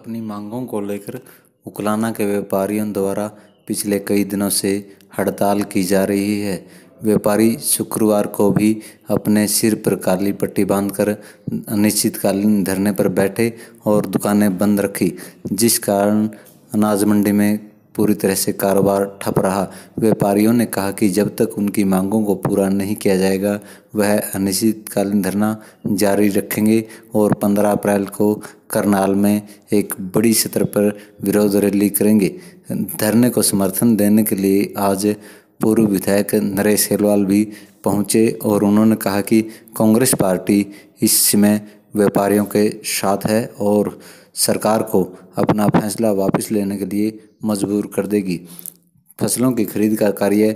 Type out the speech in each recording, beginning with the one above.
अपनी मांगों को लेकर उकलाना के व्यापारियों द्वारा पिछले कई दिनों से हड़ताल की जा रही है। व्यापारी शुक्रवार को भी अपने सिर पर काली पट्टी बांधकर अनिश्चितकालीन धरने पर बैठे और दुकानें बंद रखी, जिस कारण अनाज मंडी में पूरी तरह से कारोबार ठप रहा। व्यापारियों ने कहा कि जब तक उनकी मांगों को पूरा नहीं किया जाएगा, वह अनिश्चितकालीन धरना जारी रखेंगे और 15 अप्रैल को करनाल में एक बड़ी सतह पर विरोध रैली करेंगे। धरने को समर्थन देने के लिए आज पूर्व विधायक नरेश हेलवाल भी पहुंचे और उन्होंने कहा कि कांग्रेस पार्टी इस समय व्यापारियों के साथ है और सरकार को अपना फैसला वापस लेने के लिए मजबूर कर देगी। फसलों की खरीद का कार्य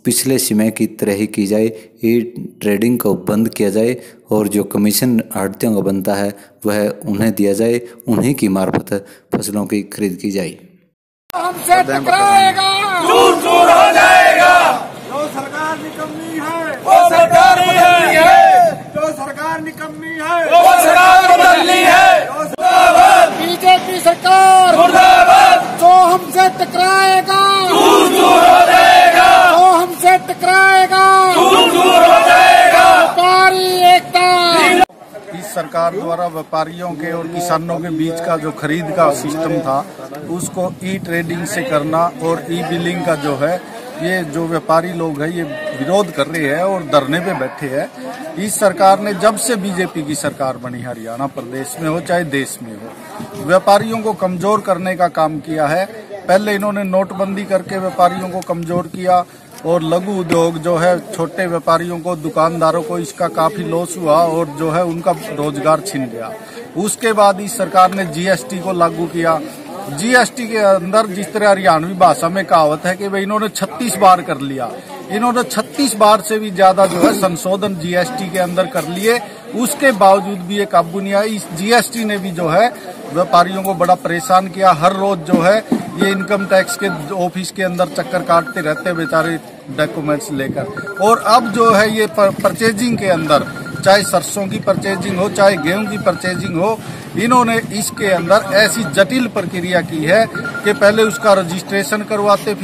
पिछले समय की तरह ही की जाए, ई ट्रेडिंग को बंद किया जाए और जो कमीशन आढ़तियों को बनता है वह उन्हें दिया जाए, उन्हीं की मार्फत फसलों की खरीद की जाए। हमसे टकराएगा, दूर दूर हो जाएगा। जो सरकार निकम्मी है वो सरकार बदलनी है, जो सरकार निकम्मी है वो सरकार बदलनी है। बीजेपी सरकार मुर्दाबाद। जो हमसे टकराएगा दूर दूर हो जाएगा, जो हमसे टकराएगा दूर दूर हो जाएगा। व्यापारी एकता। इस सरकार द्वारा व्यापारियों के और किसानों के बीच का जो खरीद का सिस्टम था उसको ई ट्रेडिंग से करना और ई बिलिंग का जो है, ये जो व्यापारी लोग हैं ये विरोध कर रहे हैं और धरने पे बैठे हैं। इस सरकार ने जब से बीजेपी की सरकार बनी, हरियाणा प्रदेश में हो चाहे देश में हो, व्यापारियों को कमजोर करने का काम किया है। पहले इन्होंने नोटबंदी करके व्यापारियों को कमजोर किया और लघु उद्योग जो है, छोटे व्यापारियों को, दुकानदारों को इसका काफी लॉस हुआ और जो है उनका रोजगार छिन गया। उसके बाद इस सरकार ने जीएसटी को लागू किया। जीएसटी के अंदर जिस तरह हरियाणवी भाषा में कहावत है कि भाई इन्होंने 36 बार कर लिया, इन्होंने 36 बार से भी ज्यादा जो है संशोधन जीएसटी के अंदर कर लिए। उसके बावजूद भी ये काबू नहीं आया। इस जीएसटी ने भी जो है व्यापारियों को बड़ा परेशान किया। हर रोज जो है ये इनकम टैक्स के ऑफिस के अंदर चक्कर काटते रहते बेचारे डॉक्यूमेंट्स लेकर। और अब जो है ये परचेजिंग के अंदर, चाहे सरसों की परचेजिंग हो चाहे गेहूं की परचेजिंग हो, इन्होंने इसके अंदर ऐसी जटिल प्रक्रिया की है कि पहले उसका रजिस्ट्रेशन करवाते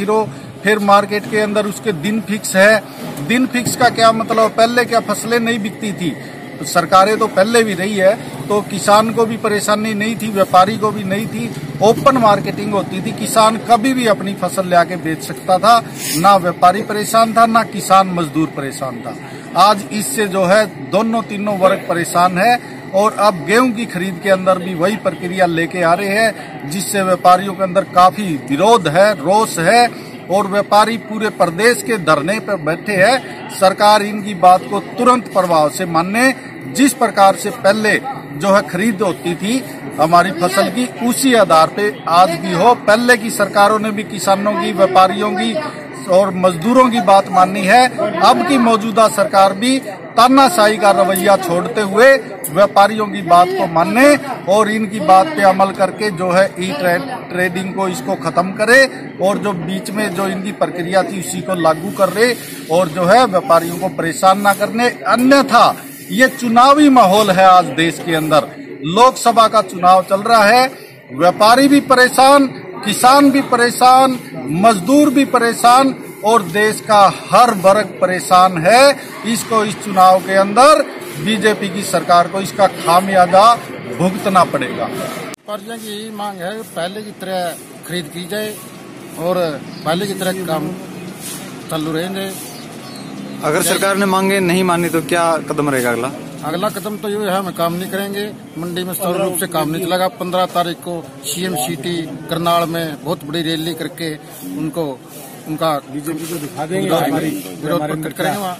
फिर मार्केट के अंदर उसके दिन फिक्स है। दिन फिक्स का क्या मतलब? पहले क्या फसलें नहीं बिकती थी, तो सरकारें तो पहले भी रही है, तो किसान को भी परेशानी नहीं थी, व्यापारी को भी नहीं थी। ओपन मार्केटिंग होती थी, किसान कभी भी अपनी फसल लाके बेच सकता था, ना व्यापारी परेशान था ना किसान मजदूर परेशान था। आज इससे जो है दोनों तीनों वर्ग परेशान है और अब गेहूं की खरीद के अंदर भी वही प्रक्रिया लेके आ रहे हैं, जिससे व्यापारियों के अंदर काफी विरोध है, रोष है और व्यापारी पूरे प्रदेश के धरने पर बैठे हैं। सरकार इनकी बात को तुरंत प्रभाव से माने। जिस प्रकार से पहले जो है खरीद होती थी हमारी फसल की, उसी आधार पे आज भी हो। पहले की सरकारों ने भी किसानों की, व्यापारियों की और मजदूरों की बात मानी है। अब की मौजूदा सरकार भी तानाशाही का रवैया छोड़ते हुए व्यापारियों की बात को माने और इनकी बात पे अमल करके जो है ई ट्रेडिंग को इसको खत्म करे और जो बीच में जो इनकी प्रक्रिया थी उसी को लागू कर रहे और जो है व्यापारियों को परेशान ना करने। अन्यथा ये चुनावी माहौल है, आज देश के अंदर लोकसभा का चुनाव चल रहा है, व्यापारी भी परेशान, किसान भी परेशान, मजदूर भी परेशान और देश का हर वर्ग परेशान है। इसको इस चुनाव के अंदर बीजेपी की सरकार को इसका खामियाजा भुगतना पड़ेगा। व्यापारियों की यही मांग है, पहले की तरह खरीद की जाए और पहले की तरह काम चालू रहेंगे। अगर सरकार ने मांगे नहीं मानी तो क्या कदम रहेगा अगला? अगला कदम तो ये है, हम काम नहीं करेंगे, मंडी में सुचारू रूप से काम नहीं चलेगा। 15 तारीख को सीएम सिटी करनाल में बहुत बड़ी रैली करके उनका बीजेपी को दिखा देंगे, विरोध प्रकट करेंगे वहाँ।